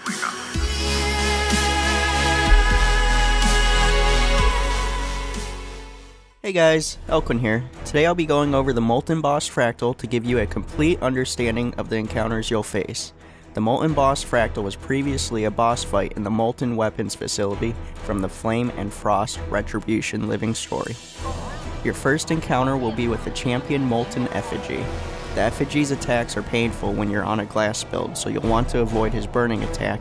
wake up. Hey guys, Elquin here. Today I'll be going over the Molten Boss Fractal to give you a complete understanding of the encounters you'll face. The Molten Boss Fractal was previously a boss fight in the Molten Weapons facility from the Flame and Frost Retribution living story. Your first encounter will be with the champion Molten Effigy. The Effigy's attacks are painful when you're on a glass build, so you'll want to avoid his burning attack,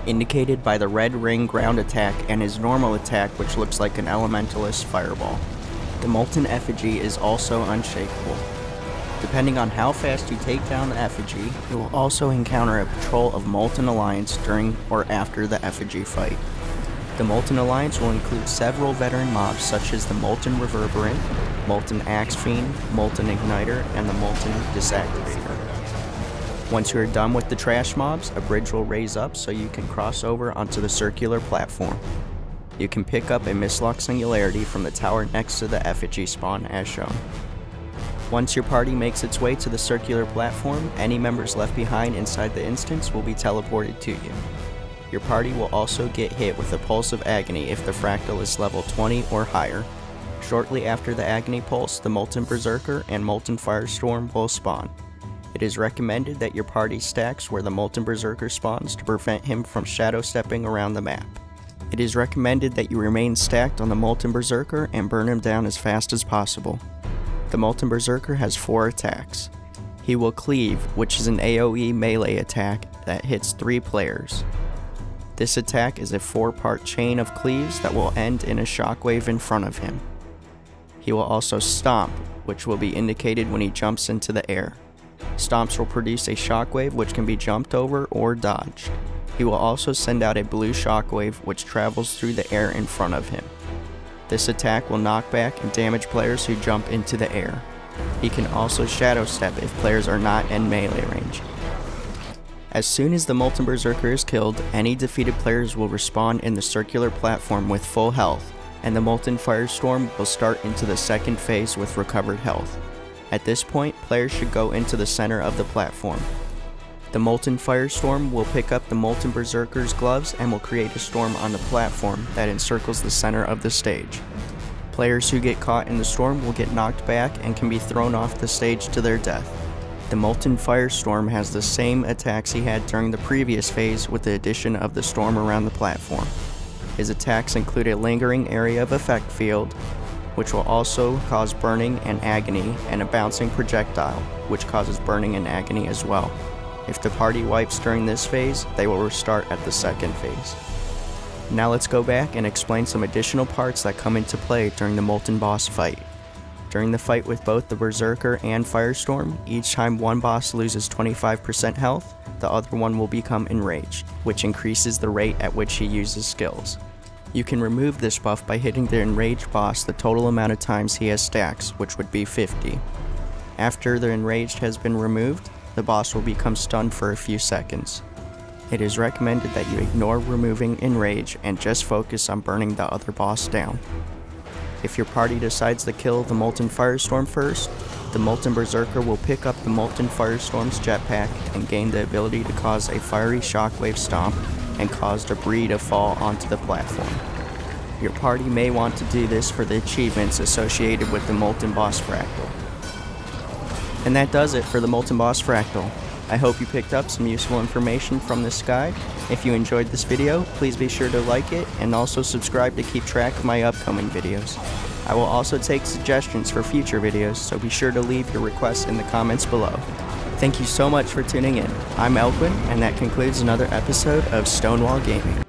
indicated by the red ring ground attack, and his normal attack, which looks like an elementalist fireball. The Molten Effigy is also unshakable. Depending on how fast you take down the Effigy, you will also encounter a patrol of Molten Alliance during or after the Effigy fight. The Molten Alliance will include several veteran mobs such as the Molten Reverberant, Molten Axe Fiend, Molten Igniter, and the Molten Disactivator. Once you are done with the trash mobs, a bridge will raise up so you can cross over onto the circular platform. You can pick up a Mistlock Singularity from the tower next to the Effigy spawn as shown. Once your party makes its way to the circular platform, any members left behind inside the instance will be teleported to you. Your party will also get hit with a Pulse of Agony if the Fractal is level 20 or higher. Shortly after the Agony Pulse, the Molten Berserker and Molten Firestorm will spawn. It is recommended that your party stacks where the Molten Berserker spawns to prevent him from shadow stepping around the map. It is recommended that you remain stacked on the Molten Berserker and burn him down as fast as possible. The Molten Berserker has 4 attacks. He will cleave, which is an AoE melee attack that hits 3 players. This attack is a 4-part chain of cleaves that will end in a shockwave in front of him. He will also stomp, which will be indicated when he jumps into the air. Stomps will produce a shockwave which can be jumped over or dodged. He will also send out a blue shockwave which travels through the air in front of him. This attack will knock back and damage players who jump into the air. He can also shadow step if players are not in melee range. As soon as the Molten Berserker is killed, any defeated players will respawn in the circular platform with full health, and the Molten Firestorm will start into the second phase with recovered health. At this point, players should go into the center of the platform. The Molten Firestorm will pick up the Molten Berserker's gloves and will create a storm on the platform that encircles the center of the stage. Players who get caught in the storm will get knocked back and can be thrown off the stage to their death. The Molten Firestorm has the same attacks he had during the previous phase with the addition of the storm around the platform. His attacks include a lingering area of effect field, which will also cause burning and agony, and a bouncing projectile, which causes burning and agony as well. If the party wipes during this phase, they will restart at the second phase. Now let's go back and explain some additional parts that come into play during the Molten Boss fight. During the fight with both the Berserker and Firestorm, each time one boss loses 25% health, the other one will become enraged, which increases the rate at which he uses skills. You can remove this buff by hitting the enraged boss the total amount of times he has stacks, which would be 50. After the enraged has been removed, the boss will become stunned for a few seconds. It is recommended that you ignore removing Enrage and just focus on burning the other boss down. If your party decides to kill the Molten Firestorm first, the Molten Berserker will pick up the Molten Firestorm's jetpack and gain the ability to cause a fiery shockwave stomp and cause debris to fall onto the platform. Your party may want to do this for the achievements associated with the Molten Boss Fractal. And that does it for the Molten Boss Fractal. I hope you picked up some useful information from this guide. If you enjoyed this video, please be sure to like it and also subscribe to keep track of my upcoming videos. I will also take suggestions for future videos, so be sure to leave your requests in the comments below. Thank you so much for tuning in. I'm Elquin, and that concludes another episode of Stonewall Gaming.